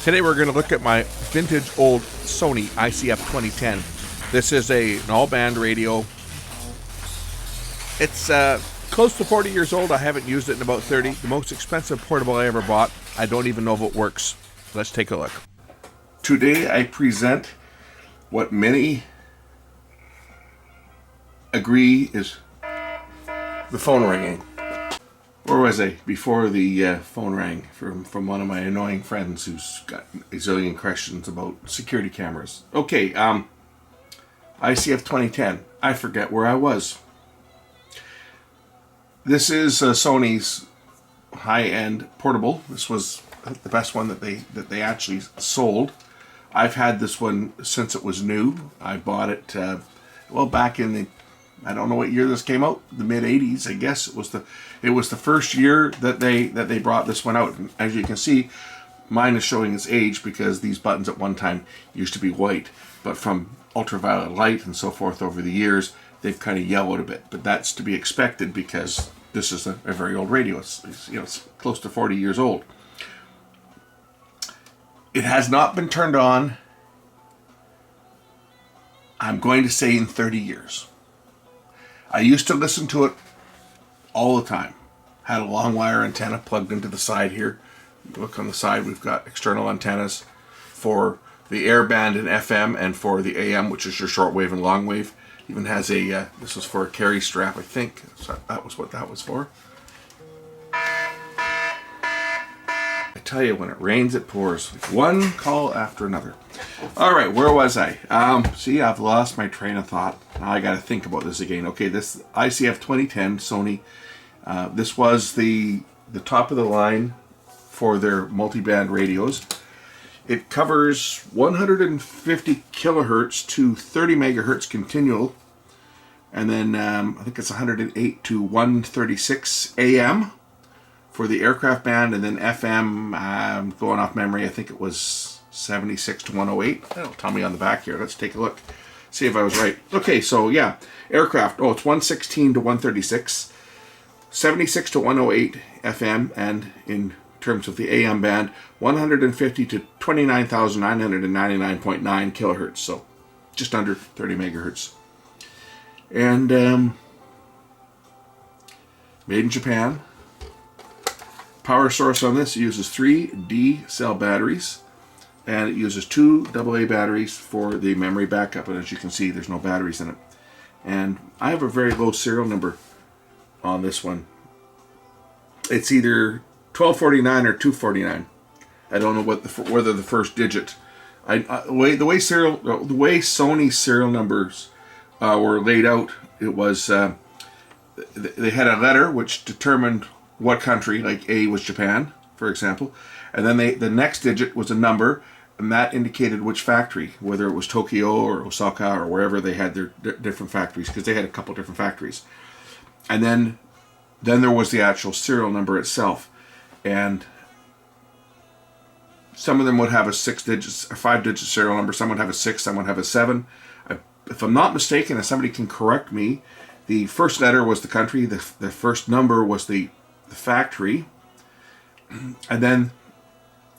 Today we're going to look at my vintage old Sony ICF2010. This is an all-band radio. It's close to 40 years old. I haven't used it in about 30. The most expensive portable I ever bought. I don't even know if it works. Let's take a look. Today I present what many agree is the phone ringing. Where was I before the phone rang from one of my annoying friends who's got a zillion questions about security cameras? Okay, ICF2010. I forget where I was. This is Sony's high-end portable. This was the best one that they actually sold. I've had this one since it was new. I bought it well back in the, I don't know what year this came out, the mid 80s, I guess. It was the first year that they brought this one out. And as you can see, mine is showing its age because these buttons at one time used to be white, but from ultraviolet light and so forth over the years, they've kind of yellowed a bit. But that's to be expected because this is a very old radio. It's close to 40 years old. It has not been turned on, I'm going to say, in 30 years. I used to listen to it all the time. Had a long wire antenna plugged into the side here. Look on the side, we've got external antennas for the air band and FM and for the AM, which is your shortwave and long wave. Even has a, this was for a carry strap, I think. So that was what that was for. I tell you, when it rains, it pours. One call after another. All right, where was I? See, I've lost my train of thought. Now I got to think about this again. Okay, this ICF2010 Sony. This was the top of the line for their multi-band radios. It covers 150 kilohertz to 30 megahertz continual, and then I think it's 108 to 136 AM for the aircraft band, and then FM, going off memory, I think it was 76 to 108. That'll tell me on the back here. Let's take a look, see if I was right. Okay, so yeah, aircraft, oh, it's 116 to 136, 76 to 108 FM, and in terms of the AM band, 150 to 29,999.9 kilohertz, so just under 30 megahertz. And made in Japan. Power source on this uses 3 D cell batteries, and it uses 2 AA batteries for the memory backup, and as you can see, there's no batteries in it. And I have a very low serial number on this one. It's either 1249 or 249. I don't know whether the first digit. The way Sony serial numbers were laid out, it was they had a letter which determined what country, like A was Japan, for example, and then the next digit was a number, and that indicated which factory, whether it was Tokyo or Osaka or wherever they had their different factories, because they had a couple different factories. And then there was the actual serial number itself, and some of them would have a 5-digit serial number, some would have a 6, some would have a 7. If I'm not mistaken, and somebody can correct me, the first letter was the country, the first number was the factory, and then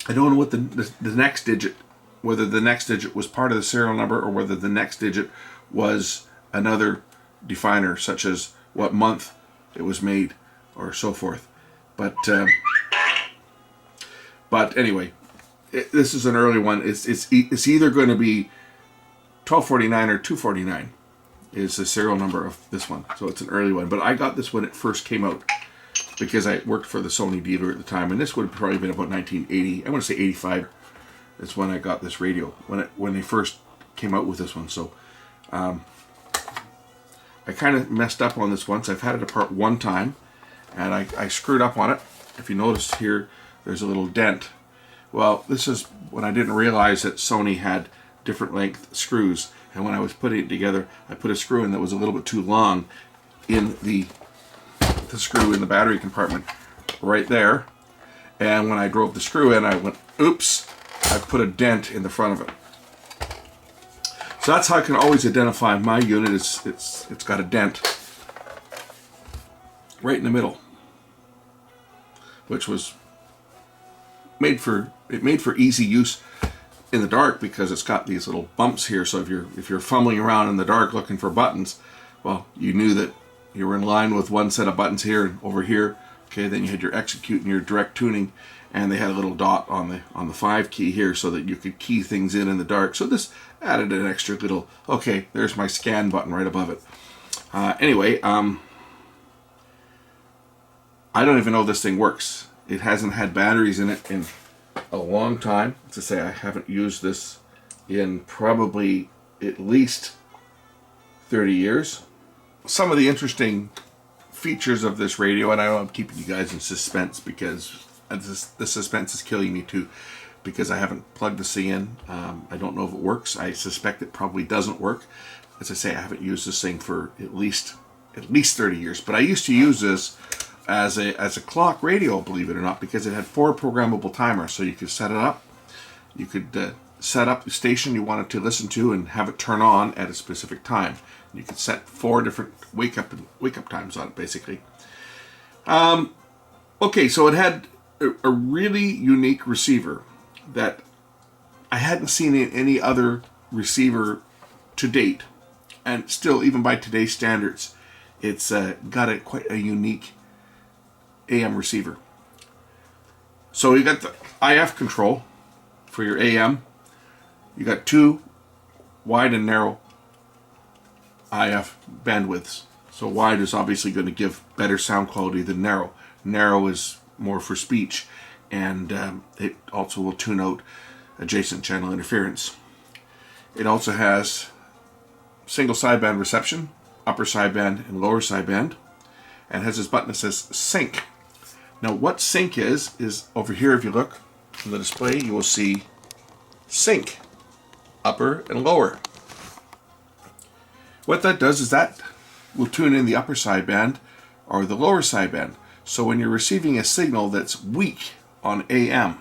I don't know what the next digit, whether the next digit was part of the serial number or whether the next digit was another definer, such as what month it was made or so forth. But anyway, this is an early one. It's either going to be 1249 or 249 is the serial number of this one, so it's an early one. But I got this when it first came out, because I worked for the Sony dealer at the time, and this would have probably been about 1980. I want to say 85 is when I got this radio, when they first came out with this one. So I kind of messed up on this once. I've had it apart one time, and I screwed up on it. If you notice here, there's a little dent. Well, this is when I didn't realize that Sony had different length screws, and when I was putting it together, I put a screw in that was a little bit too long in the screw in the battery compartment right there, and when I drove the screw in, I went, oops, I put a dent in the front of it. So that's how I can always identify my unit. It's got a dent right in the middle, which was made for it made for easy use in the dark because it's got these little bumps here. So if you're fumbling around in the dark looking for buttons, well, you knew that you were in line with one set of buttons here and over here. Okay, then you had your execute and your direct tuning, and they had a little dot on the 5 key here so that you could key things in the dark. So this added an extra little, okay, there's my scan button right above it. Anyway, I don't even know if this thing works. It hasn't had batteries in it in a long time. To say, I haven't used this in probably at least 30 years. Some of the interesting features of this radio, and I know I'm keeping you guys in suspense because the suspense is killing me too, because I haven't plugged this thing in. I don't know if it works. I suspect it probably doesn't work. As I say, I haven't used this thing for at least 30 years. But I used to use this as a clock radio, believe it or not, because it had 4 programmable timers. So you could set it up. You could set up the station you wanted to listen to and have it turn on at a specific time. You could set 4 different wake up times on it, basically. Okay, so it had a really unique receiver that I hadn't seen in any other receiver to date, and still, even by today's standards, it's got quite a unique AM receiver. So you got the IF control for your AM. You got 2 wide and narrow IF bandwidths. So wide is obviously going to give better sound quality than narrow. Narrow is more for speech, and it also will tune out adjacent channel interference. It also has single sideband reception, upper sideband and lower sideband, and has this button that says sync. Now what sync is over here. If you look on the display, you will see sync, upper and lower. What that does is that will tune in the upper sideband or the lower sideband. So when you're receiving a signal that's weak on AM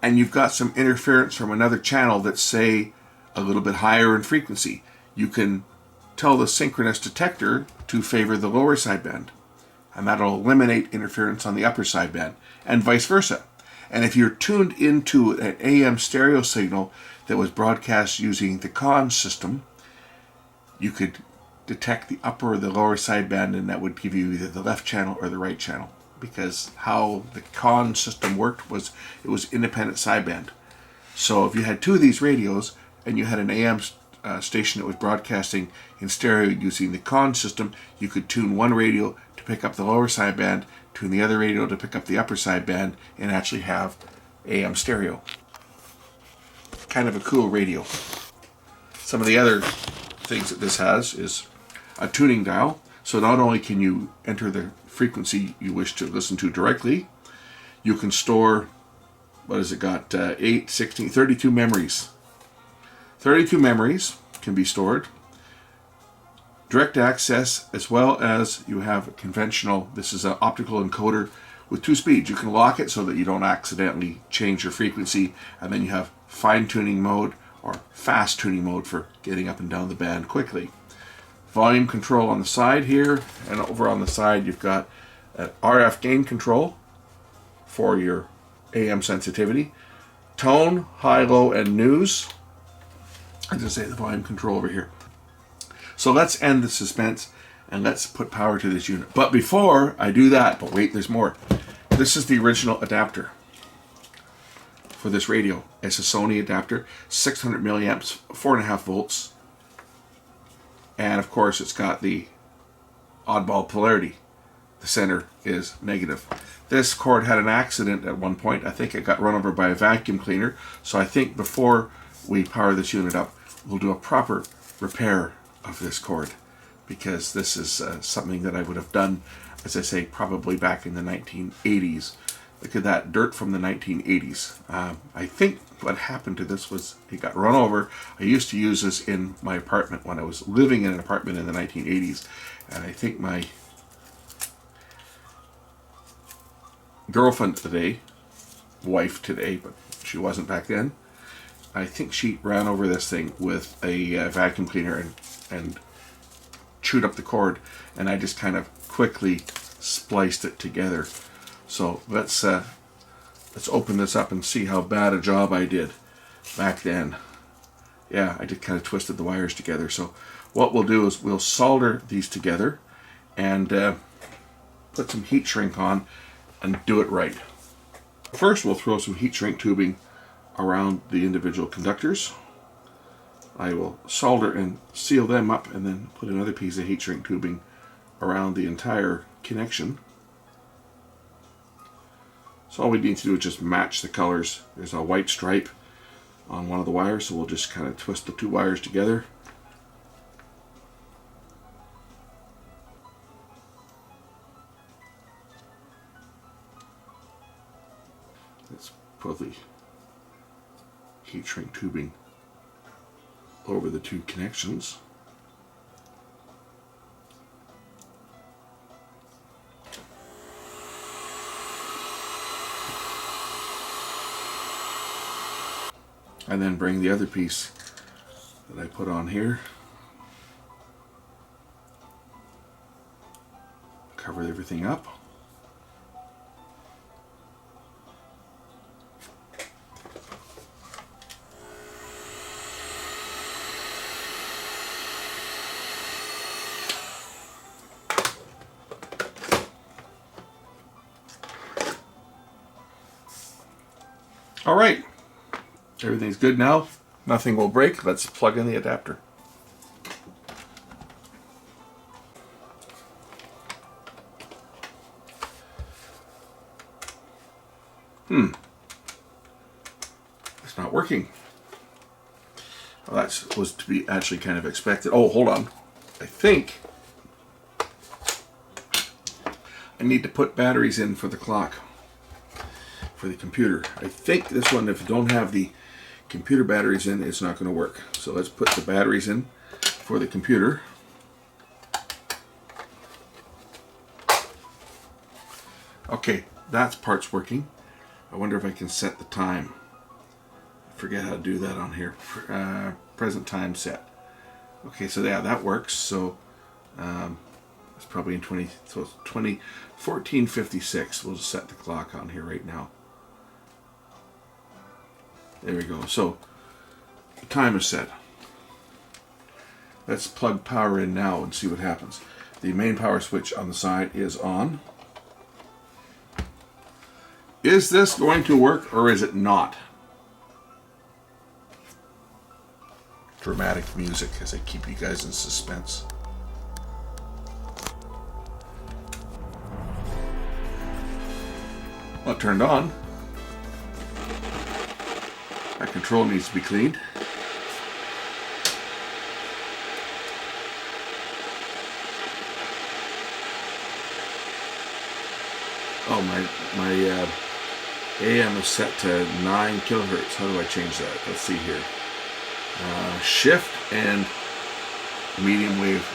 and you've got some interference from another channel that's, say, a little bit higher in frequency, you can tell the synchronous detector to favor the lower sideband, and that'll eliminate interference on the upper sideband, and vice versa. And if you're tuned into an AM stereo signal that was broadcast using the CON system, you could detect the upper or the lower sideband, and that would give you either the left channel or the right channel, because how the CON system worked was it was independent sideband. So if you had 2 of these radios and you had an AM station that was broadcasting in stereo using the CON system, you could tune one radio to pick up the lower sideband, tune the other radio to pick up the upper sideband, and actually have AM stereo. Kind of a cool radio. Some of the other things that this has is a tuning dial. So not only can you enter the frequency you wish to listen to directly, you can store, what has it got, 8, 16, 32 memories. 32 memories can be stored. Direct access, as well as you have a conventional, this is an optical encoder with 2 speeds. You can lock it so that you don't accidentally change your frequency, and then you have fine tuning mode or fast tuning mode for getting up and down the band quickly. Volume control on the side here, and over on the side you've got an RF gain control for your AM sensitivity, tone, high, low, and news. As I say, the volume control over here. So let's end the suspense and let's put power to this unit. But before I do that, but wait, there's more. This is the original adapter for this radio. It's a Sony adapter, 600 milliamps, 4.5 volts. And of course it's got the oddball polarity. The center is negative. This cord had an accident at one point. I think it got run over by a vacuum cleaner. So I think before we power this unit up, we'll do a proper repair of this cord, because this is something that I would have done, as I say, probably back in the 1980s. Look at that dirt from the 1980s. I think what happened to this was it got run over. I used to use this in my apartment when I was living in an apartment in the 1980s, and I think my girlfriend today, wife today, but she wasn't back then, I think she ran over this thing with a vacuum cleaner and chewed up the cord, and I just kind of quickly spliced it together. So let's let's open this up and see how bad a job I did back then. Yeah, I just kind of twisted the wires together. So what we'll do is we'll solder these together and put some heat shrink on and do it right. First, we'll throw some heat shrink tubing around the individual conductors. I will solder and seal them up and then put another piece of heat shrink tubing around the entire connection. So all we need to do is just match the colors. There's a white stripe on one of the wires, so we'll just kind of twist the two wires together. Let's put the heat shrink tubing over the two connections. And then bring the other piece that I put on here, cover everything up. All right. Everything's good now. Nothing will break. Let's plug in the adapter. It's not working. Well, that was to be actually kind of expected. Oh, hold on. I think I need to put batteries in for the clock, for the computer. I think this one, if you don't have the computer batteries in, it's not going to work. So let's put the batteries in for the computer. Okay, that part's working. I wonder if I can set the time. I forget how to do that on here. Present time set. Okay, so yeah, that works. So it's probably in 1456. We'll just set the clock on here right now. There we go. So the time is set. Let's plug power in now and see what happens. The main power switch on the side is on. Is this going to work or is it not? Dramatic music as I keep you guys in suspense. Well, it turned on. Our control needs to be cleaned. Oh, my AM is set to 9 kilohertz. How do I change that? Let's see here. Shift and medium wave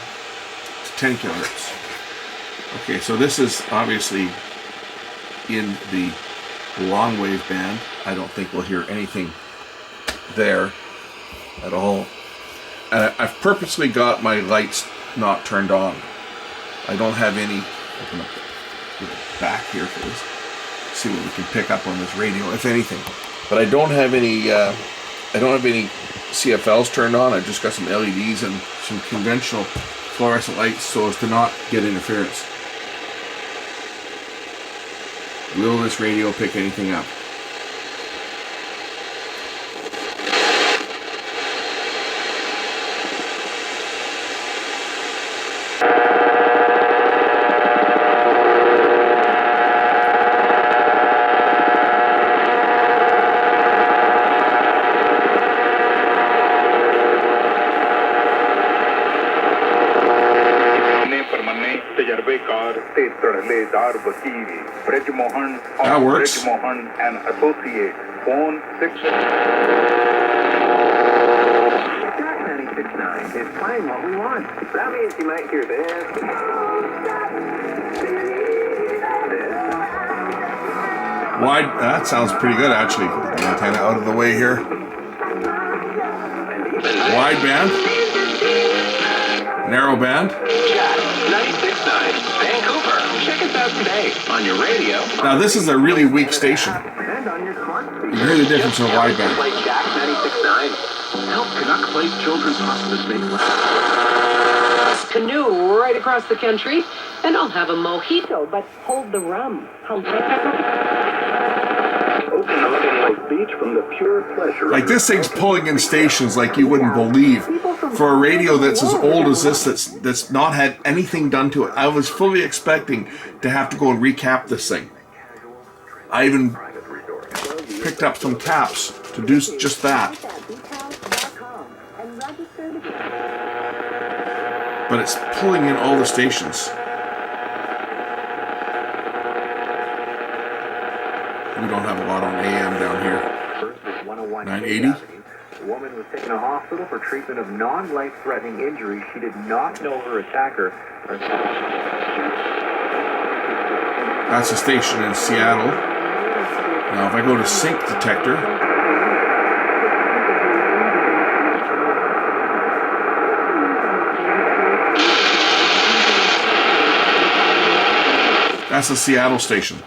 to 10 kilohertz. Okay, so this is obviously in the long wave band. I don't think we'll hear anything there at all. And I've purposely got my lights not turned on. I don't have any. Open up the back here for this. See what we can pick up on this radio, if anything. But I don't have any. CFLs turned on. I've just got some LEDs and some conventional fluorescent lights so as to not get interference. Will this radio pick anything up? That works. And associate phone 6. 96.9 is playing what we want. That means you might hear this. Wide. That sounds pretty good, actually. Get the antenna out of the way here. Wide band. Narrow band. 96.9 Vancouver. Check us out today on your radio. Now this is a really weak station. and on your smart speaker. You hear the difference in a wideband. Play Jack 96.9. Help Canuck Place Children's Hospice make Canoe right across the country, and I'll have a mojito, but hold the rum. Open the Living Lake Beach from the pure pleasure. Like this thing's pulling in stations like you wouldn't believe. For a radio that's as old as this, that's not had anything done to it, I was fully expecting to have to go and recap this thing. I even picked up some caps to do just that. But it's pulling in all the stations. We don't have a lot on AM down here. 980. A woman was taken to hospital for treatment of non-life-threatening injuries. She did not know her attacker. That's a station in Seattle. Now if I go to sync detector, that's a Seattle station.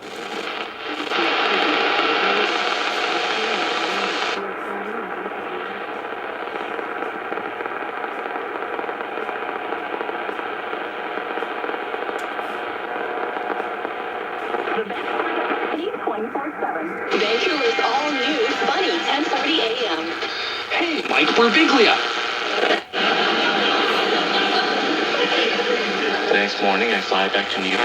Vancouver's all-new funny 10:40 a.m. Hey, Mike Berbiglia. The next morning, I fly back to New York.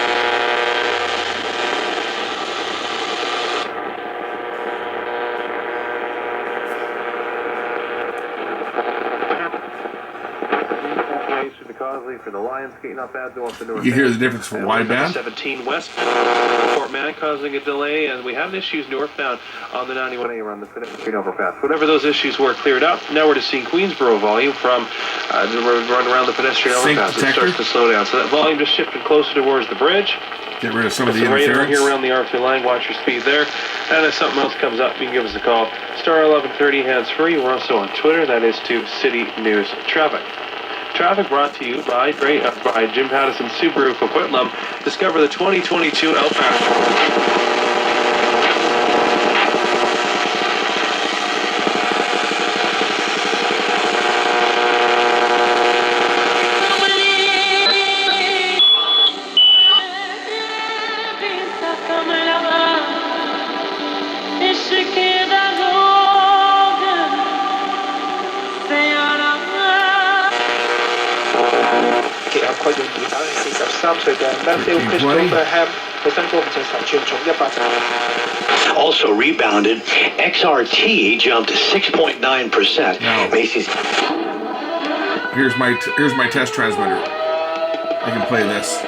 For the Lionsgate, not bad though, up the north. You hear the difference from wideband? 17 west, Fort Man causing a delay, and we have issues northbound on the 91A around the pedestrian overpass. Whatever those issues were cleared up, now we're just seeing Queensboro volume from run around the pedestrian overpass. It starts to slow down, so that volume just shifted closer towards the bridge. Get rid of some of the Right interference. here around the R2 line, watch your speed there. And if something else comes up, you can give us a call. Star 1130 hands free. We're also on Twitter. That is to City News Traffic. Traffic brought to you by Jim Pattison Subaru Coquitlam. Discover the 2022 Outback. Also rebounded, XRT jumped 6.9%. Macy's. Here's my test transmitter. I can play this.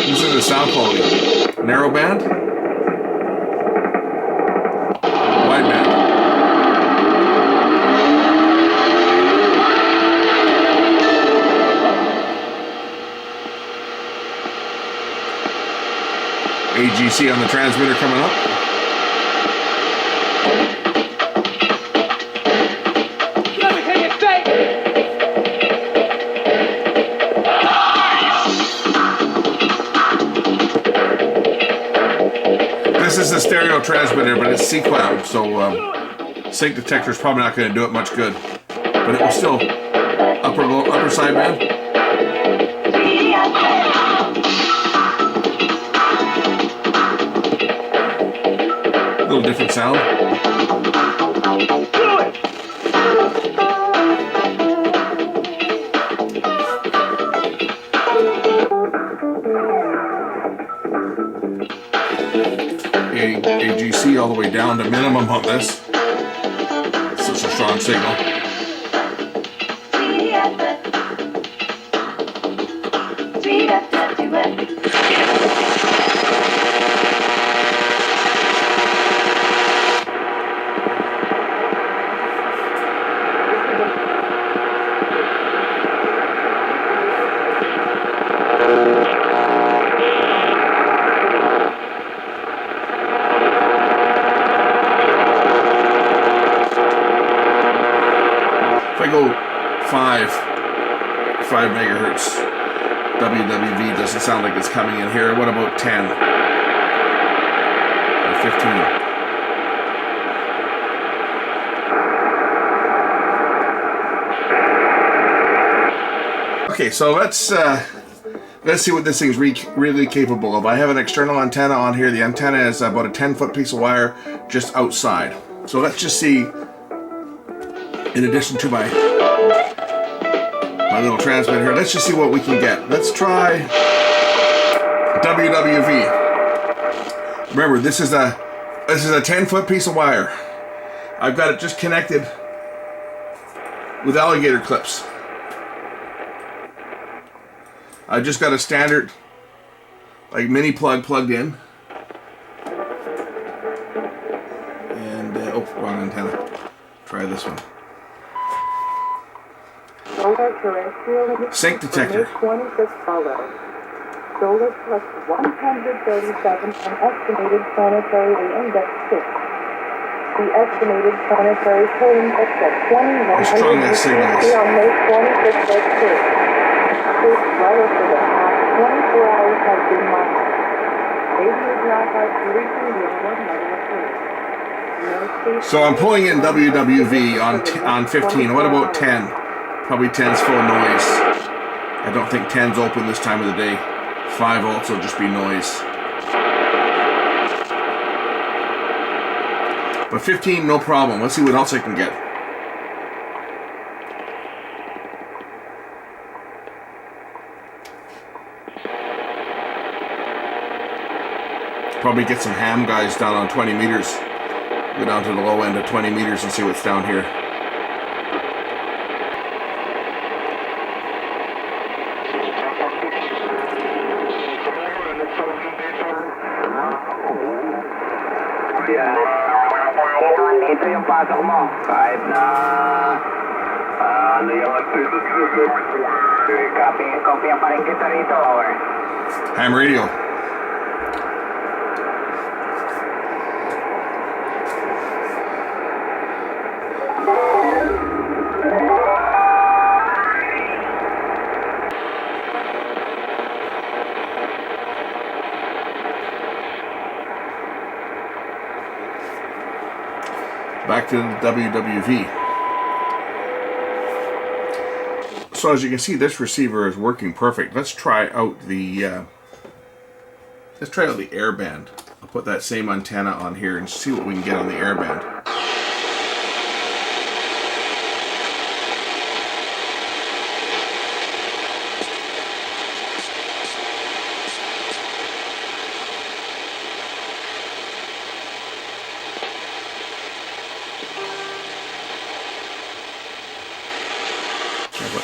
Listen to the sound quality. Narrowband. Wideband. AGC on the transmitter coming up. Let me hear you say. This is the stereo transmitter, but it's C-Cloud, so sync detector is probably not going to do it much good. But it was still upper sideband. A little different sound. AGC all the way down to minimum on this. This is a strong signal. If I go 5, 5 megahertz. WWV doesn't sound like it's coming in here. What about 10? Or 15? Okay, so let's see what this thing's really capable of. I have an external antenna on here. The antenna is about a 10-foot piece of wire just outside. So let's just see, in addition to my little transmitter here, let's just see what we can get. Let's try WWV. Remember, this is a 10-foot piece of wire. I've got it just connected with alligator clips. I just got a standard, like, mini plug plugged in. And, oh, wrong antenna. Try this one. Sync detector. 26 follows. Solar plus 137 and estimated planetary index 6. The estimated planetary index at 21. How strong that signal is. On May 26th at 2. This weather for the past 24 hours has been mild. Radio is now by 3 So I'm pulling in WWV on 15. What about 10? Probably 10's full of noise. I don't think 10's open this time of the day. 5 volts will just be noise. But 15, no problem. Let's see what else I can get. Probably get some ham guys down on 20 meters. Go down to the low end of 20 meters and see what's down here. Ito yung pasok mo. Kahit na ano yung copy pa rin kita rito, or? Ham radio. Back to the WWV. So as you can see, this receiver is working perfect. Let's try out the air band. I'll put that same antenna on here and see what we can get on the air band.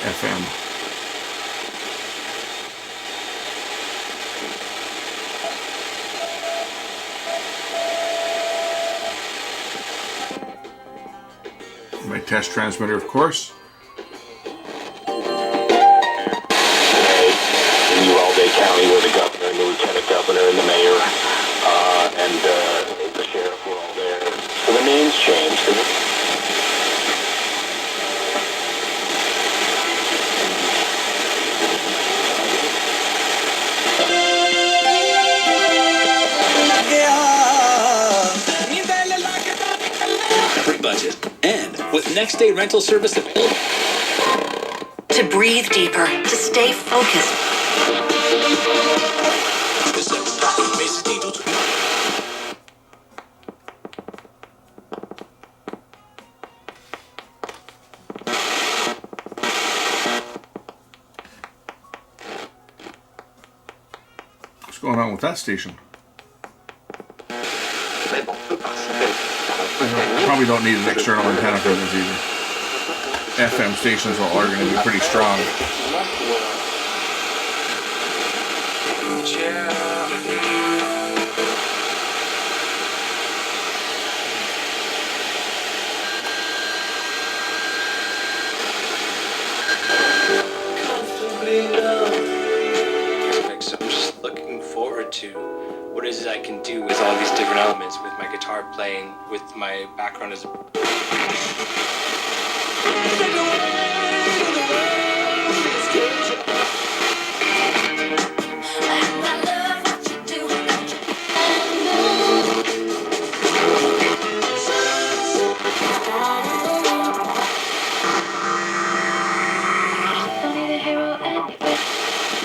FM. My test transmitter, of course. In Uvalde County, where the governor and the lieutenant governor and the mayor and the sheriff were all there. So the names changed. Budget and with next day rental service available. To breathe deeper, to stay focused. What's going on with that station? Probably don't need an external antenna for this either. FM stations are going to be pretty strong. So I'm just looking forward to what it is I can do with all these different elements, with my guitar playing, with my background as a...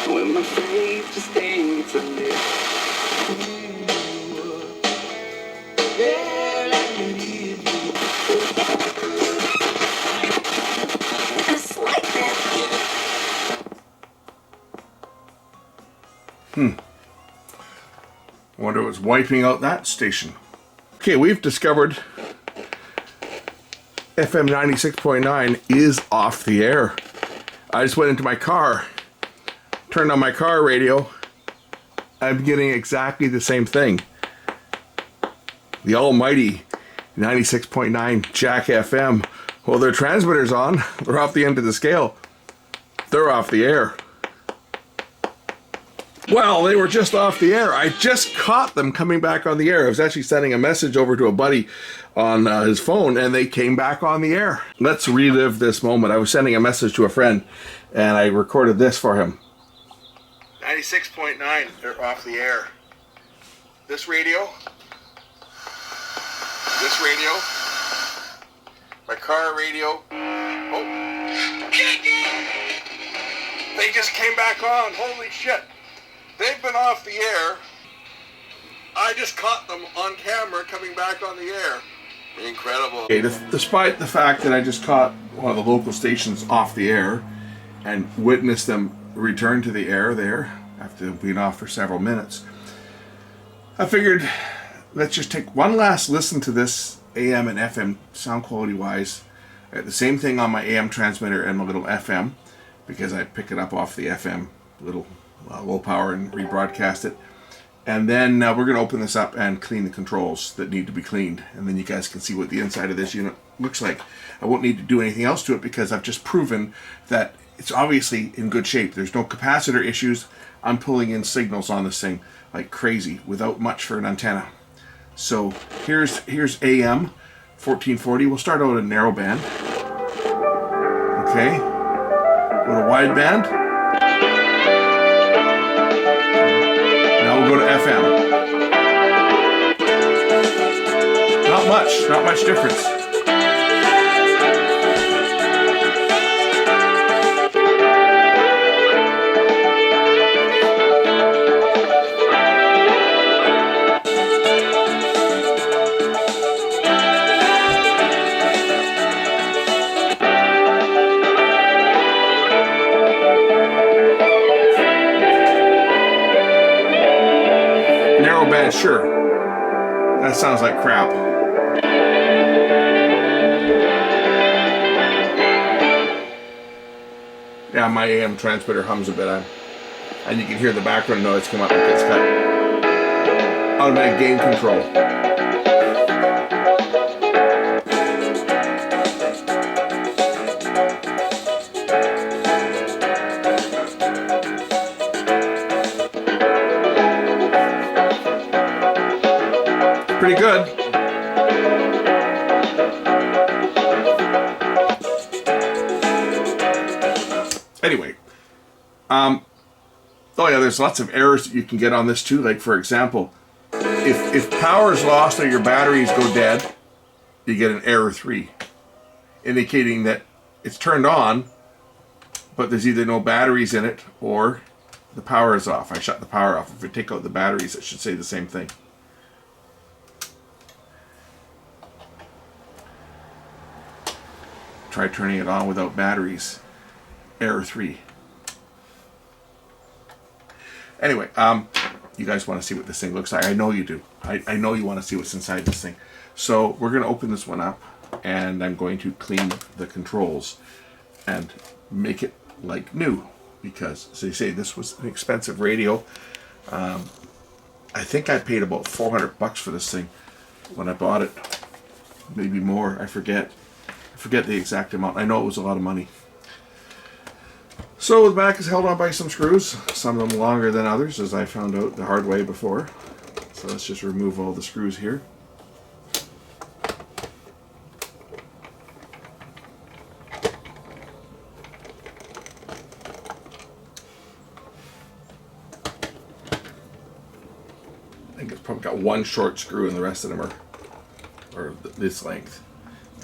When my faith just ain't to live. Wonder what's wiping out that station. Okay, we've discovered FM 96.9 is off the air. I just went into my car, turned on my car radio. I'm getting exactly the same thing. The almighty 96.9 Jack FM. Well, their transmitter's on. They're off the end of the scale. They're off the air. Well, they were just off the air. I just caught them coming back on the air. I was actually sending a message over to a buddy on his phone, and they came back on the air. Let's relive this moment. I was sending a message to a friend, and I recorded this for him. 96.9, they're off the air. This radio, my car radio. Oh, they just came back on. Holy shit. They've been off the air. I just caught them on camera coming back on the air. Incredible. Okay, despite the fact that I just caught one of the local stations off the air and witnessed them return to the air there after being off for several minutes, I figured let's just take one last listen to this AM and FM sound quality wise. I got the same thing on my AM transmitter and my little FM because I pick it up off the FM little low power and rebroadcast it. And then we're going to open this up and clean the controls that need to be cleaned. And then you guys can see what the inside of this unit looks like. I won't need to do anything else to it because I've just proven that it's obviously in good shape. There's no capacitor issues. I'm pulling in signals on this thing like crazy without much for an antenna. So here's AM 1440. We'll start out at narrowband. Okay. Go to wideband. Now we'll go to FM. Not much difference. Narrowband, sure. That sounds like crap. Yeah, my AM transmitter hums a bit, and you can hear the background noise come up. It gets cut. Automatic gain control. Pretty good. Anyway, oh yeah, there's lots of errors that you can get on this too. Like for example, if power is lost or your batteries go dead, you get an error 3, indicating that it's turned on, but there's either no batteries in it or the power is off. I shut the power off. If I take out the batteries, it should say the same thing. Try turning it on without batteries. Error 3. Anyway, you guys want to see what this thing looks like. I know you do. I know you want to see what's inside this thing. So we're going to open this one up, and I'm going to clean the controls and make it like new. Because, as they say, this was an expensive radio. I think I paid about $400 for this thing when I bought it. Maybe more. I forget the exact amount. I know it was a lot of money. So the back is held on by some screws, some of them longer than others, as I found out the hard way before. So let's just remove all the screws here. think it's probably got one short screw and the rest of them are this length.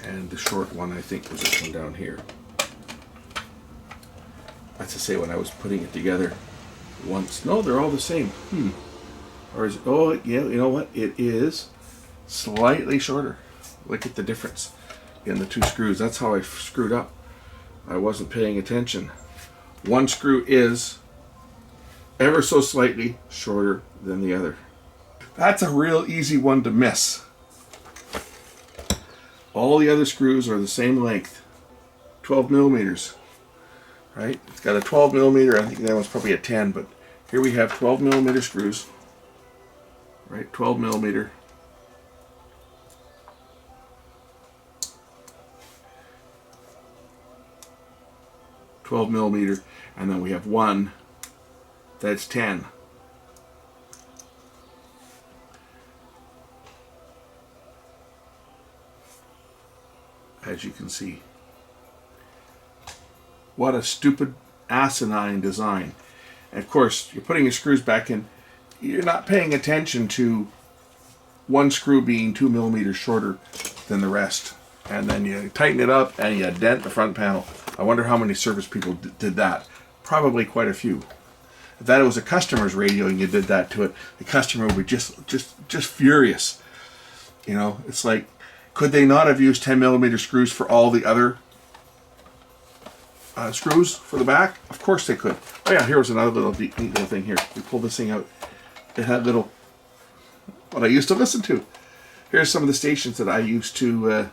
And the short one, I think, was this one down here. That's to say, when I was putting it together once. No, they're all the same. Or is it? Oh, yeah, you know what? It is slightly shorter. Look at the difference in the two screws. That's how I screwed up. I wasn't paying attention. One screw is ever so slightly shorter than the other. That's a real easy one to miss. All the other screws are the same length, 12 millimeters, right? It's got a 12 millimeter, I think that one's probably a 10, but here we have 12 millimeter screws, right? 12 millimeter. And then we have one that's 10. As you can see. What a stupid, asinine design. And of course, you're putting your screws back in. You're not paying attention to one screw being 2 millimeters shorter than the rest. And then you tighten it up and you dent the front panel. I wonder how many service people did that. Probably quite a few. If that was a customer's radio and you did that to it, the customer would be just furious. You know, it's like, could they not have used 10 millimeter screws for all the other screws for the back? Of course they could. Oh yeah, here was another little neat little thing here. We pulled this thing out. It had little, what I used to listen to. Here's some of the stations that I used to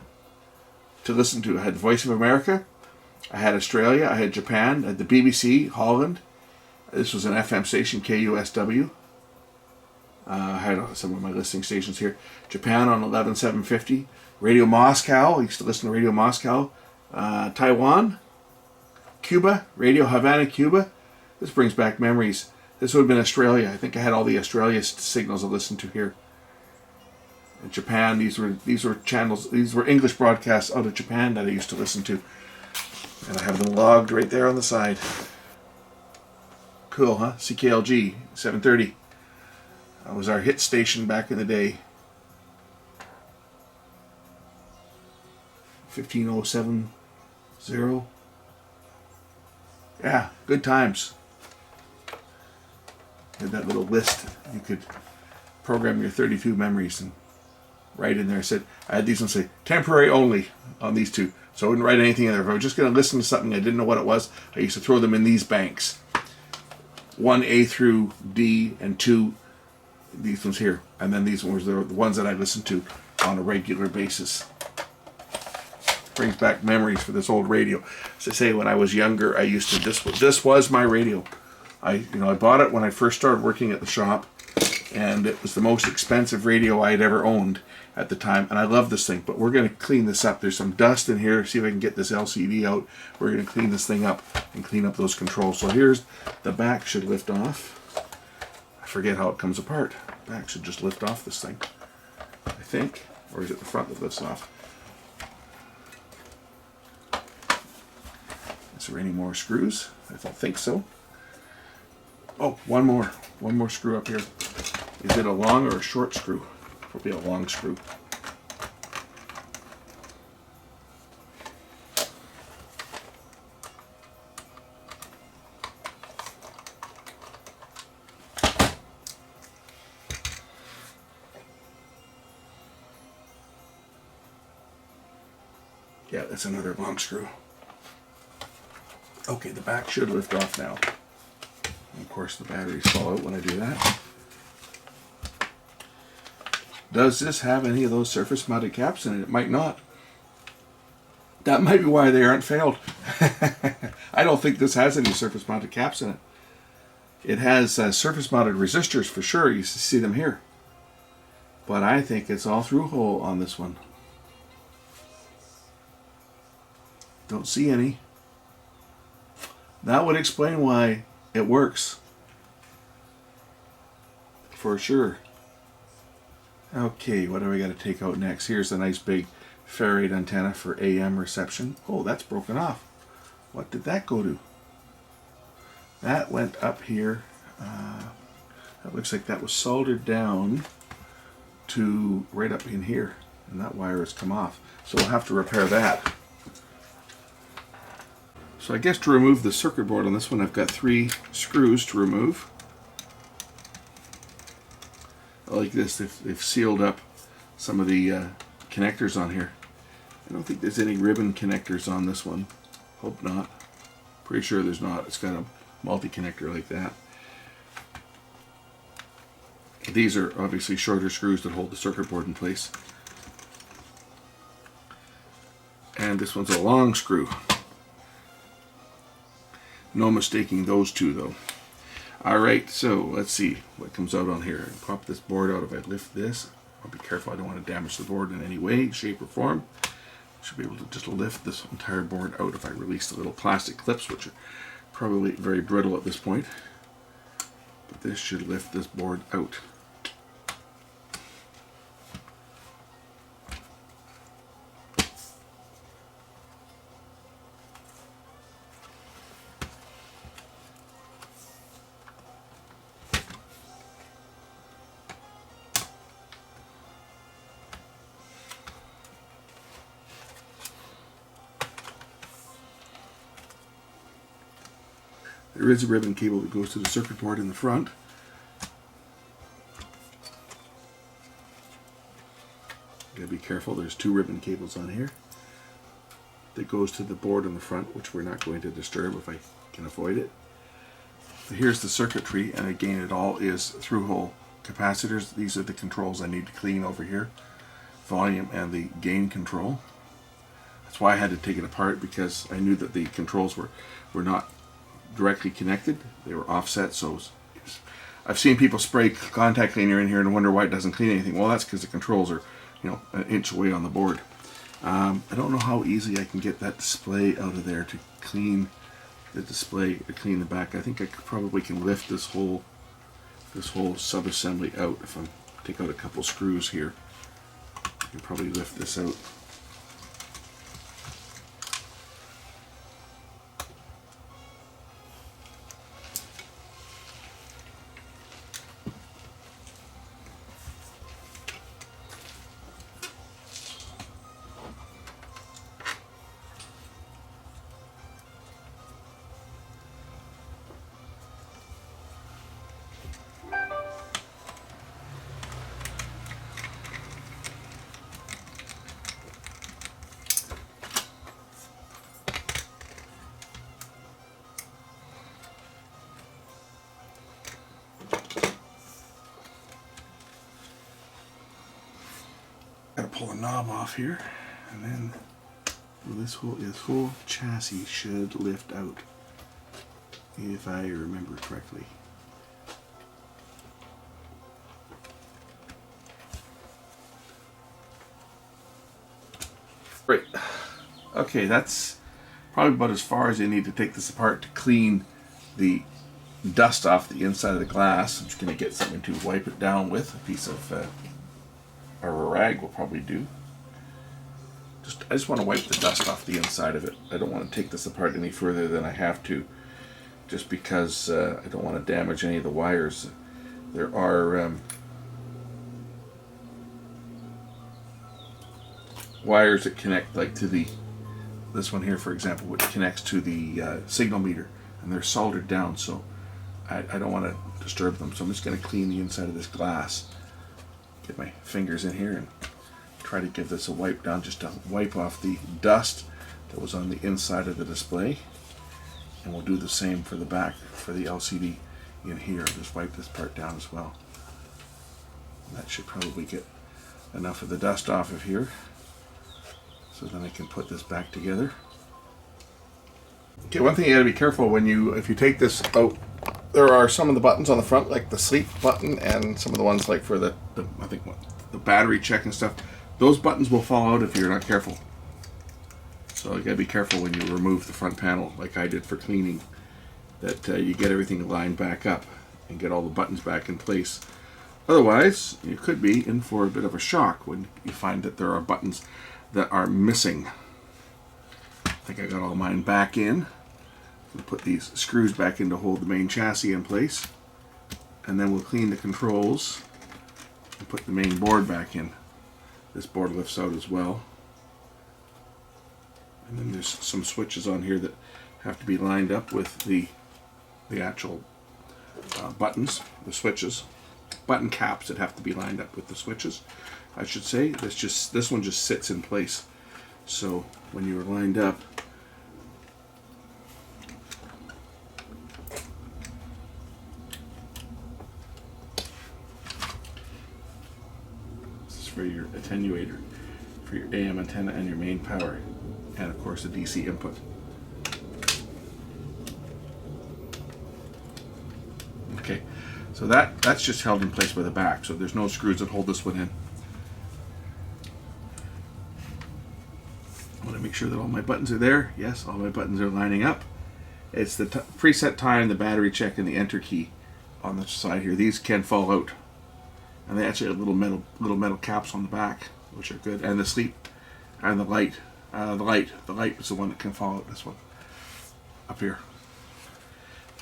listen to. I had Voice of America. I had Australia. I had Japan. I had the BBC, Holland. This was an FM station, KUSW. I had some of my listening stations here. Japan on 11750. Radio Moscow. I used to listen to Radio Moscow. Taiwan. Cuba. Radio Havana, Cuba. This brings back memories. This would have been Australia. I think I had all the Australia signals I listened to here. In Japan, these were channels. These were English broadcasts out of Japan that I used to listen to. And I have them logged right there on the side. Cool, huh? CKLG 730. That was our hit station back in the day. 15070. Yeah, good times. Had that little list. You could program your 32 memories and write in there. I had these ones say temporary only on these two. So I wouldn't write anything in there. If I was just going to listen to something I didn't know what it was, I used to throw them in these banks. 1A through D and 2, these ones here. And then these ones were the ones that I listened to on a regular basis. Brings back memories for this old radio. As I say, when I was younger, I used to, this was my radio. I bought it when I first started working at the shop, and it was the most expensive radio I had ever owned at the time, and I love this thing. But we're going to clean this up. There's some dust in here. See if I can get this LCD out. We're going to clean this thing up and clean up those controls. So here's the back should lift off. I forget how it comes apart. Back should just lift off this thing, I think. Or is it the front that lifts off? Is there any more screws? I don't think so. Oh, one more screw up here. Is it a long or a short screw? Probably a long screw. Yeah, that's another long screw. Okay, the back should lift off now. And of course, the batteries fall out when I do that. Does this have any of those surface mounted caps in it? It might not. That might be why they aren't failed. I don't think this has any surface mounted caps in it. It has surface mounted resistors for sure. You see them here. But I think it's all through hole on this one. Don't see any. That would explain why it works. For sure. Okay, what do we got to take out next? Here's a nice big Ferrate antenna for AM reception. Oh, that's broken off. What did that go to? That went up here. That looks like that was soldered down to right up in here, and that wire has come off. So we'll have to repair that. So I guess to remove the circuit board on this one, I've got 3 screws to remove. Like this, they've sealed up some of the connectors on here. I don't think there's any ribbon connectors on this one. Hope not. Pretty sure there's not. It's got a multi-connector like that. These are obviously shorter screws that hold the circuit board in place. And this one's a long screw. No mistaking those two though. Alright, so let's see what comes out on here. Pop this board out. If I lift this, I'll be careful I don't want to damage the board in any way, shape or form. Should be able to just lift this entire board out if I release the little plastic clips, which are probably very brittle at this point. But this should lift this board out. There is a ribbon cable that goes to the circuit board in the front. Gotta be careful, there's 2 ribbon cables on here. That goes to the board in the front, which we're not going to disturb if I can avoid it. But here's the circuitry, and again it all is through-hole capacitors. These are the controls I need to clean over here. Volume and the gain control. That's why I had to take it apart, because I knew that the controls were not directly connected. They were offset, so I've seen people spray contact cleaner in here and wonder why it doesn't clean anything. Well, that's because the controls are, you know, an inch away on the board. I don't know how easy I can get that display out of there to clean the display, to clean the back. I think I probably can lift this whole sub-assembly out. If I take out a couple screws here, I can probably lift this out. Gotta pull the knob off here, and then this whole chassis should lift out, if I remember correctly. Right. Okay, that's probably about as far as I need to take this apart to clean the dust off the inside of the glass. I'm just going to get something to wipe it down with. A piece of or a rag will probably do. I just want to wipe the dust off the inside of it. I don't want to take this apart any further than I have to, just because I don't want to damage any of the wires. There are wires that connect, like to this one here, for example, which connects to the signal meter, and they're soldered down, so I don't want to disturb them. So I'm just going to clean the inside of this glass. Get my fingers in here and try to give this a wipe down, just to wipe off the dust that was on the inside of the display. And we'll do the same for the back, for the LCD in here. Just wipe this part down as well. And that should probably get enough of the dust off of here, so then I can put this back together. Okay, one thing you gotta be careful when if you take this out, there are some of the buttons on the front, like the sleep button, and some of the ones like for the I think the battery check and stuff. Those buttons will fall out if you're not careful. So you gotta be careful when you remove the front panel, like I did for cleaning, that you get everything lined back up and get all the buttons back in place. Otherwise, you could be in for a bit of a shock when you find that there are buttons that are missing. I think I got all mine back in. Put these screws back in to hold the main chassis in place. and then we'll clean the controls and put the main board back in. This board lifts out as well. And then there's some switches on here that have to be lined up with the actual buttons, the switches, button caps that have to be lined up with the switches, I should say. This one just sits in place. So when you're lined up, this is for your attenuator, for your AM antenna and your main power, and of course the DC input. Okay, so that's just held in place by the back, so there's no screws that hold this one in. I want to make sure that all my buttons are there. Yes, all my buttons are lining up. It's the preset time, the battery check, and the enter key on the side here. These can fall out, and they actually have little metal caps on the back, which are good. And the sleep and the light. The light is the one that can fall out. This one up here.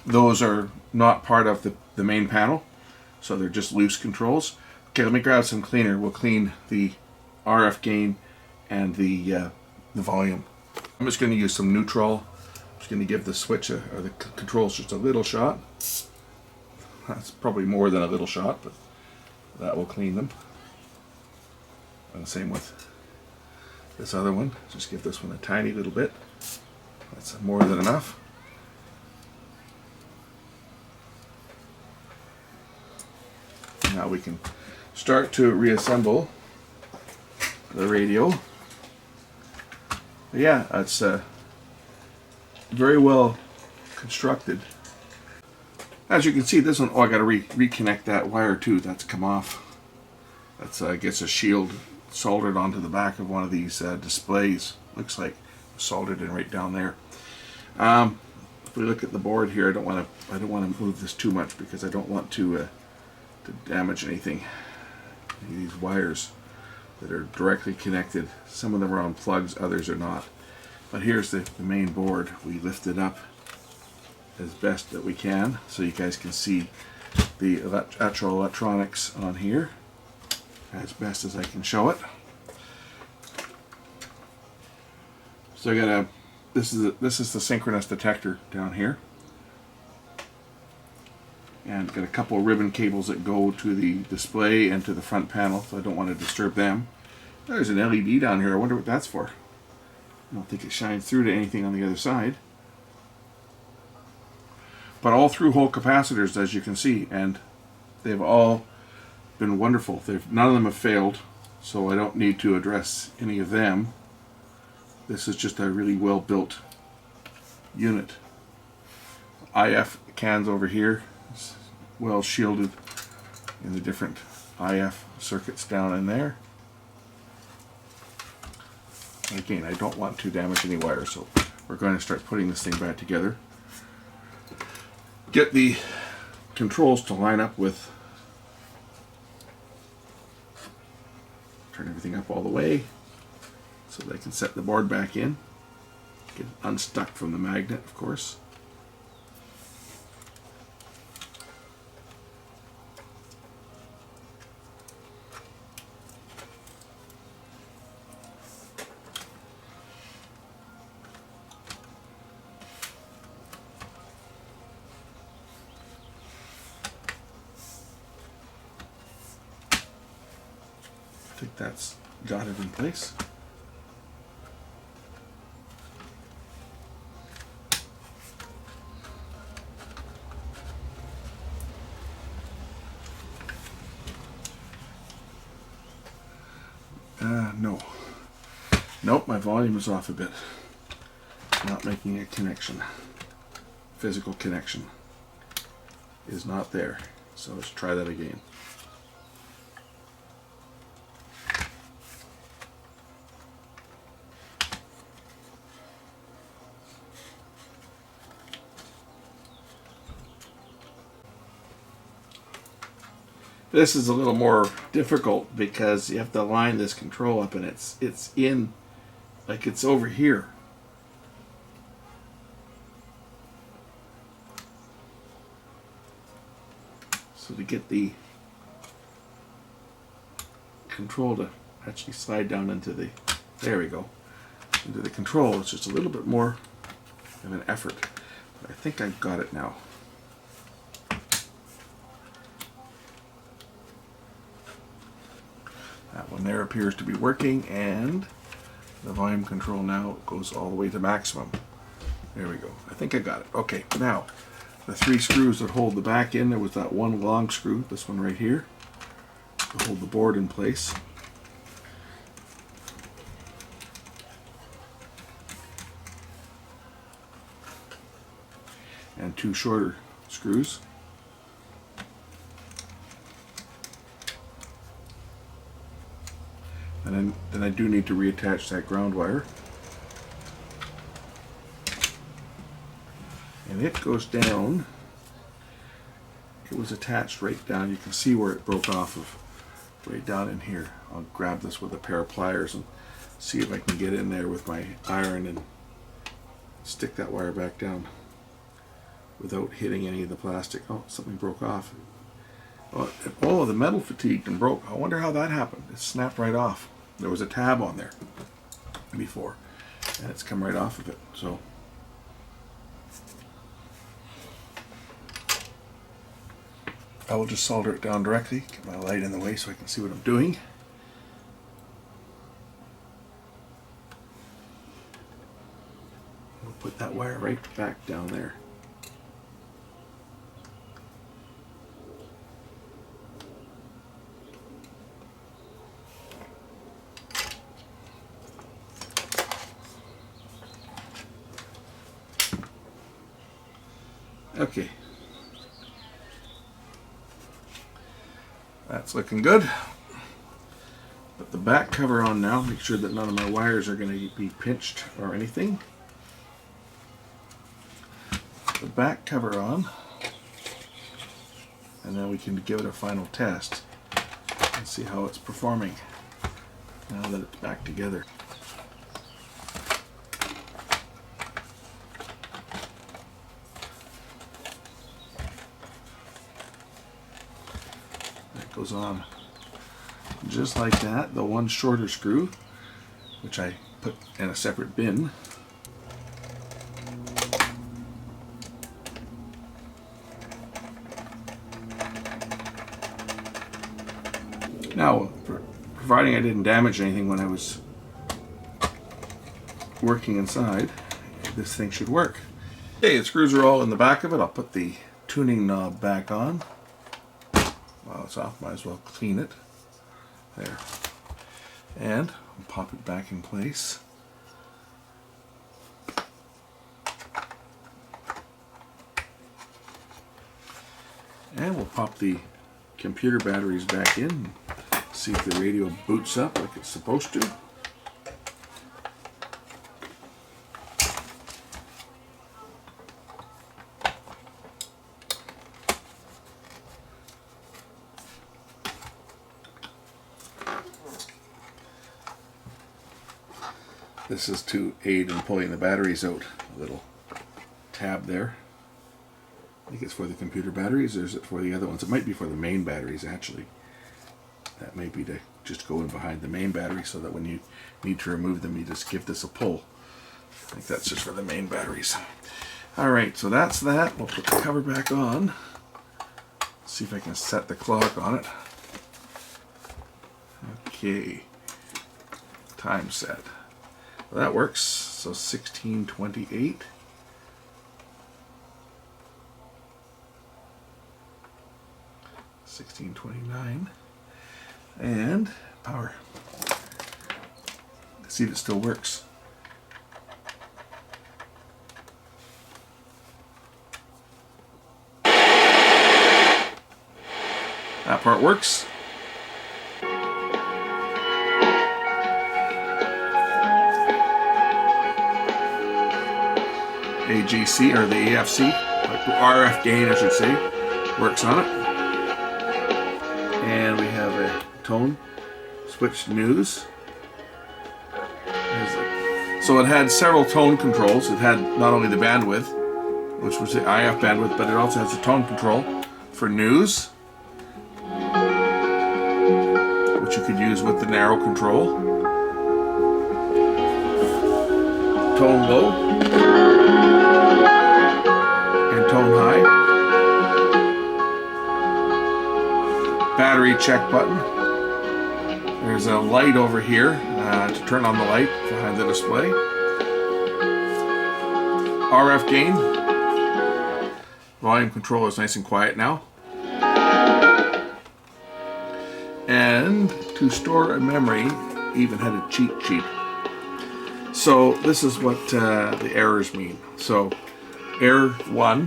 Those are not part of the main panel, so they're just loose controls. Okay, let me grab some cleaner. We'll clean the RF gain and the volume. I'm just going to use some neutral. I'm just going to give the switch or the controls just a little shot. That's probably more than a little shot, but that will clean them. And the same with this other one. Just give this one a tiny little bit. That's more than enough. Now we can start to reassemble the radio. But yeah, it's very well constructed. As you can see, this one, oh, I got to reconnect that wire too. That's come off. That's gets a shield soldered onto the back of one of these displays. Looks like soldered in right down there. If we look at the board here, I don't want to move this too much because I don't want to damage anything. These wires that are directly connected, some of them are on plugs, others are not. But here's the main board. We lift it up as best that we can so you guys can see the actual electronics on here as best as I can show it. So I got this is the synchronous detector down here. And got a couple of ribbon cables that go to the display and to the front panel, so I don't want to disturb them. There's an LED down here. I wonder what that's for. I don't think it shines through to anything on the other side. But all through-hole capacitors, as you can see, and they've all been wonderful. None of them have failed, so I don't need to address any of them. This is just a really well-built unit. IF cans over here. It's well shielded in the different IF circuits down in there. And again, I don't want to damage any wires, so we're going to start putting this thing back together. Get the controls to line up with, turn everything up all the way so they can set the board back in. Get it unstuck from the magnet, of course. I think that's got it in place. No. Nope, my volume is off a bit. Not making a connection. Physical connection is not there. So let's try that again. This is a little more difficult because you have to line this control up, and it's in, like it's over here. So So to get the control to actually slide down into the, there we go, into the control, it's just a little bit more of an effort. But I think I've got it now. That one there appears to be working, and the volume control now goes all the way to maximum. There we go. I think I got it. Okay, now the 3 screws that hold the back in, there was that one long screw, this one right here, to hold the board in place. And 2 shorter screws. And then I do need to reattach that ground wire. And it goes down. It was attached right down. You can see where it broke off of, right down in here. I'll grab this with a pair of pliers and see if I can get in there with my iron and stick that wire back down without hitting any of the plastic. Oh, something broke off. Oh, the metal fatigued and broke. I wonder how that happened. It snapped right off. There was a tab on there before, and it's come right off of it. So I will just solder it down directly, get my light in the way so I can see what I'm doing. We'll put that wire right back down there. Okay, that's looking good. Put the back cover on now, make sure that none of my wires are going to be pinched or anything. The back cover on, and then we can give it a final test and see how it's performing now that it's back together. Goes on just like that. The one shorter screw, which I put in a separate bin, now providing I didn't damage anything when I was working inside, this thing should work. Okay, the screws are all in the back of it. I'll put the tuning knob back on. While it's off, might as well clean it. There. And I'll pop it back in place. And we'll pop the computer batteries back in. See if the radio boots up like it's supposed to. This is to aid in pulling the batteries out. A little tab there. I think it's for the computer batteries, or is it for the other ones? It might be for the main batteries, actually. That may be to just go in behind the main battery so that when you need to remove them, you just give this a pull. I think that's just for the main batteries. Alright, so that's that. We'll put the cover back on. See if I can set the clock on it. Okay. Time set. Well, that works. So 1628. $16.29 and power. Let's see if it still works. That part works. AGC, or the AFC, RF gain I should say, works on it. And we have a tone switch news. So it had several tone controls. It had not only the bandwidth, which was the IF bandwidth, but it also has a tone control for news. which you could use with the narrow control. Tone low and tone high. Battery check button. There's a light over here to turn on the light behind the display. RF gain. Volume control is nice and quiet now. And to store a memory, even had a cheat sheet. So this is what the errors mean. So error 1,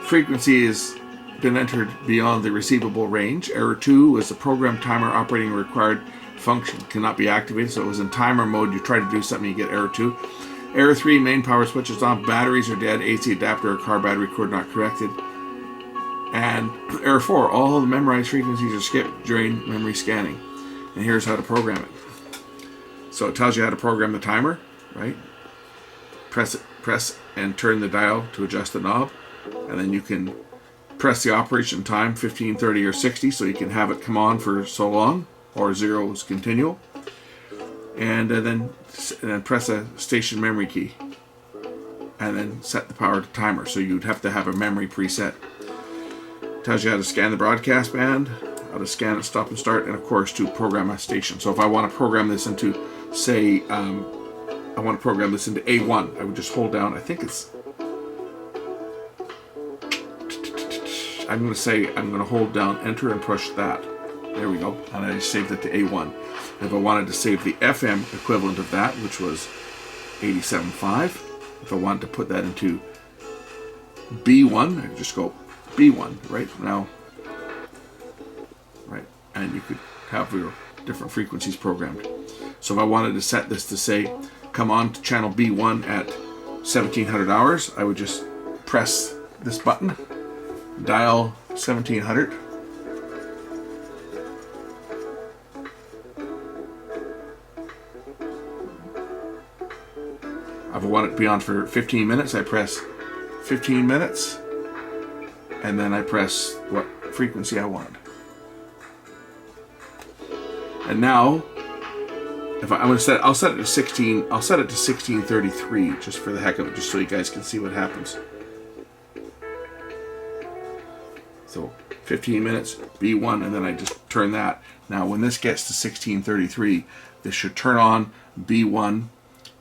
frequency has been entered beyond the receivable range. Error 2 is the program timer operating a required function cannot be activated. So it was in timer mode. You try to do something, you get error 2. Error 3, main power switch is off, batteries are dead, AC adapter or car battery cord not corrected. And error 4, all the memorized frequencies are skipped during memory scanning. And here's how to program it. So it tells you how to program the timer, right? Press and turn the dial to adjust the knob. And then you can press the operation time, 15, 30, or 60, so you can have it come on for so long, or 0 is continual. And then press a station memory key. And then set the power to timer. So you'd have to have a memory preset. Tells you how to scan the broadcast band, how to scan it, stop and start, and of course to program a station. So if I want to program this into, say, I want to program this into A1, I would just hold down, I think it's, I'm going to hold down enter and push that. There we go. And I saved it to A1. If I wanted to save the FM equivalent of that, which was 87.5, if I wanted to put that into B1, I could just go B1 right now, right, and you could have your different frequencies programmed. So if I wanted to set this to say come on to channel B1 at 1700 hours, I would just press this button, dial 1700, if I want it to be on for 15 minutes, I press 15 minutes. And then I press what frequency I want. And now, if I'm going to set, I'll set it to 16. I'll set it to 1633 just for the heck of it, just so you guys can see what happens. So 15 minutes, B1, and then I just turn that. Now, when this gets to 1633, this should turn on B1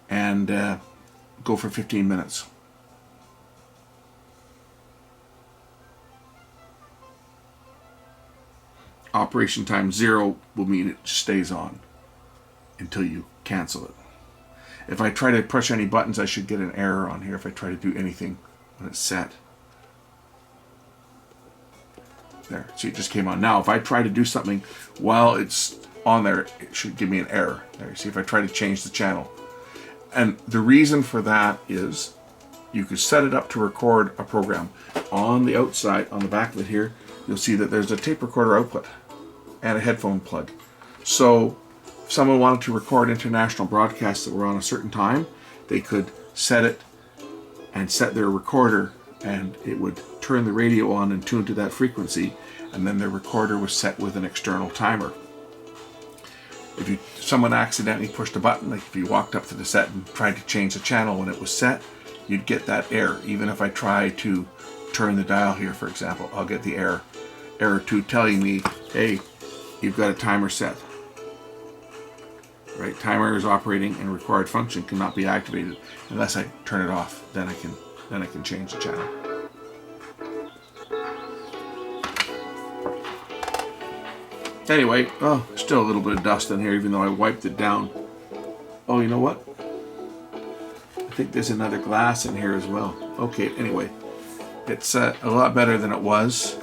and go for 15 minutes. Operation time 0 will mean it stays on until you cancel it. If I try to push any buttons, I should get an error on here if I try to do anything when it's set. There, see, it just came on. Now, if I try to do something while it's on there, it should give me an error. There, see, if I try to change the channel. And the reason for that is you could set it up to record a program. On the outside, on the back of it here, you'll see that there's a tape recorder output and a headphone plug. So if someone wanted to record international broadcasts that were on a certain time, they could set it and set their recorder, and it would turn the radio on and tune to that frequency, and then their recorder was set with an external timer. If someone accidentally pushed a button, like if you walked up to the set and tried to change the channel when it was set, you'd get that error. Even if I try to turn the dial here, for example, I'll get the error 2 telling me, hey, you've got a timer set. Right? Timer is operating and required function cannot be activated unless I turn it off. Then I can change the channel. Anyway, oh, still a little bit of dust in here even though I wiped it down. Oh, you know what? I think there's another glass in here as well. Okay, anyway. It's a lot better than it was.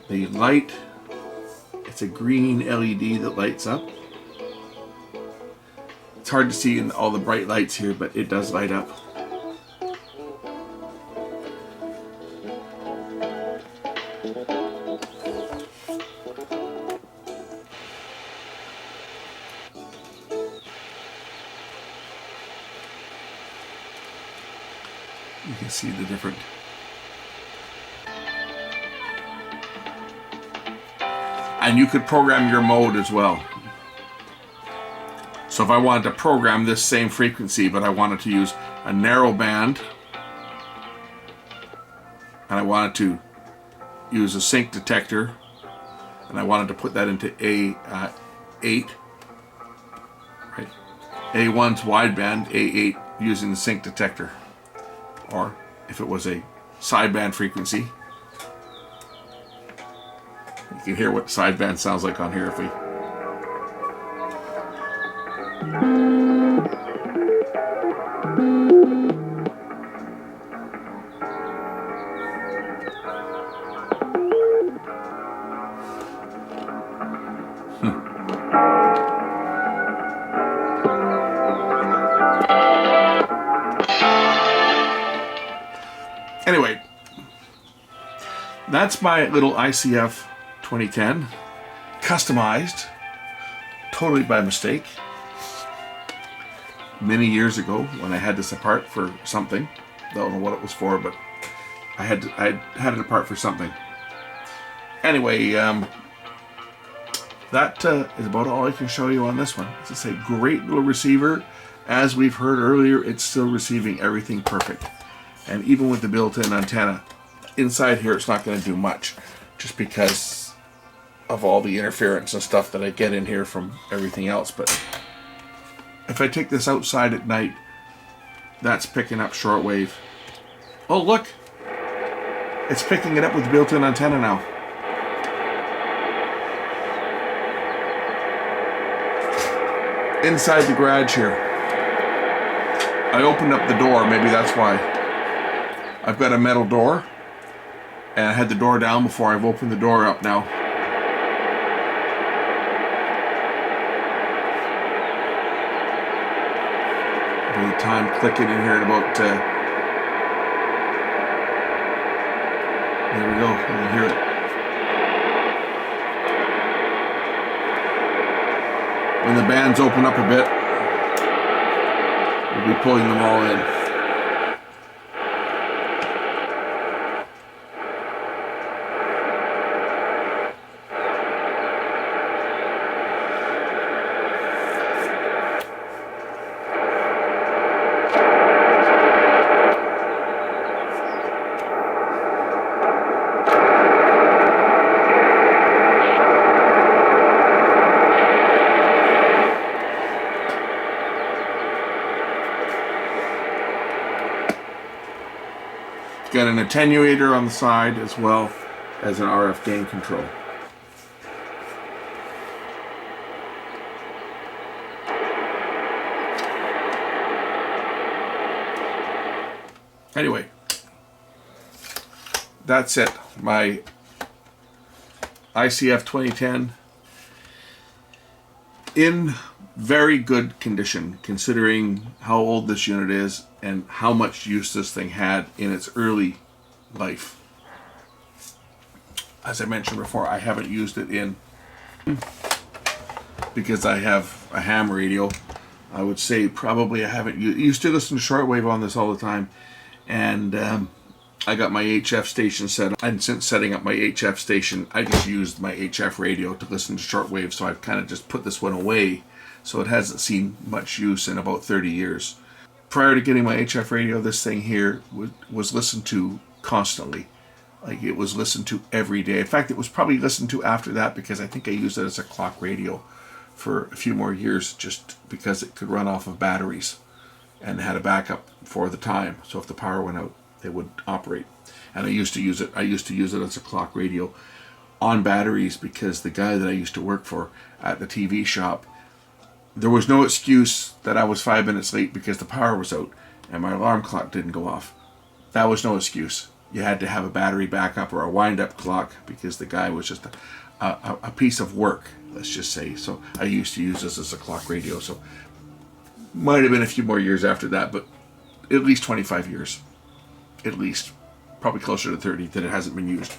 The light, it's a green LED that lights up. It's hard to see in all the bright lights here, but it does light up. You can see the different And you could program your mode as well. So if I wanted to program this same frequency, but I wanted to use a narrow band, and I wanted to use a sync detector, and I wanted to put that into A8, right? A1's wideband, A8 using the sync detector. Or if it was a sideband frequency, you can hear what sideband sounds like on here if we... Anyway, that's my little ICF 2010, customized, totally by mistake, many years ago when I had this apart for something. Don't know what it was for, but I had it apart for something. Anyway, that is about all I can show you on this one. It's a great little receiver. As we've heard earlier, it's still receiving everything perfect. And even with the built-in antenna, inside here it's not going to do much, just because of all the interference and stuff that I get in here from everything else. But if I take this outside at night, that's picking up shortwave. Oh look! It's picking it up with the built-in antenna now. Inside the garage here. I opened up the door, maybe that's why. I've got a metal door, and I had the door down before. I've opened the door up now. The time clicking in here at about, there we go, you can hear it. When the bands open up a bit, we'll be pulling them all in. Got an attenuator on the side as well as an RF gain control. Anyway, that's it. My ICF 2010 in very good condition, considering how old this unit is and how much use this thing had in its early life. As I mentioned before, I haven't used it in because I have a ham radio. I would say probably I haven't used to listen to shortwave on this all the time, and I got my HF station set up, and since setting up my HF station, I just used my HF radio to listen to shortwave, so I've kind of just put this one away, so it hasn't seen much use in about 30 years. Prior to getting my HF radio, this thing here was listened to constantly. Like, it was listened to every day. In fact, it was probably listened to after that, because I think I used it as a clock radio for a few more years, just because it could run off of batteries and had a backup for the time. So if the power went out, it would operate. And I used to use it as a clock radio on batteries, because the guy that I used to work for at the TV shop, there was no excuse that I was 5 minutes late because the power was out and my alarm clock didn't go off. That was no excuse. You had to have a battery backup or a wind-up clock, because the guy was just a piece of work, let's just say. So I used to use this as a clock radio. So might have been a few more years after that, but at least 25 years. At least. Probably closer to 30 that it hasn't been used.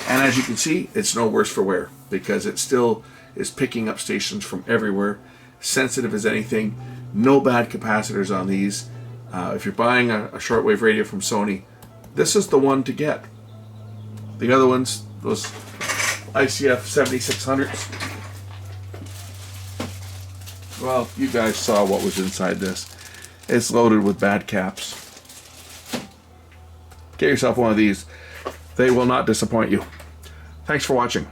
And as you can see, it's no worse for wear, because it still is picking up stations from everywhere. Sensitive as anything. No bad capacitors on these. If you're buying a shortwave radio from Sony, this is the one to get. The other ones, those ICF7600s. Well, you guys saw what was inside this. It's loaded with bad caps. Get yourself one of these. They will not disappoint you. Thanks for watching.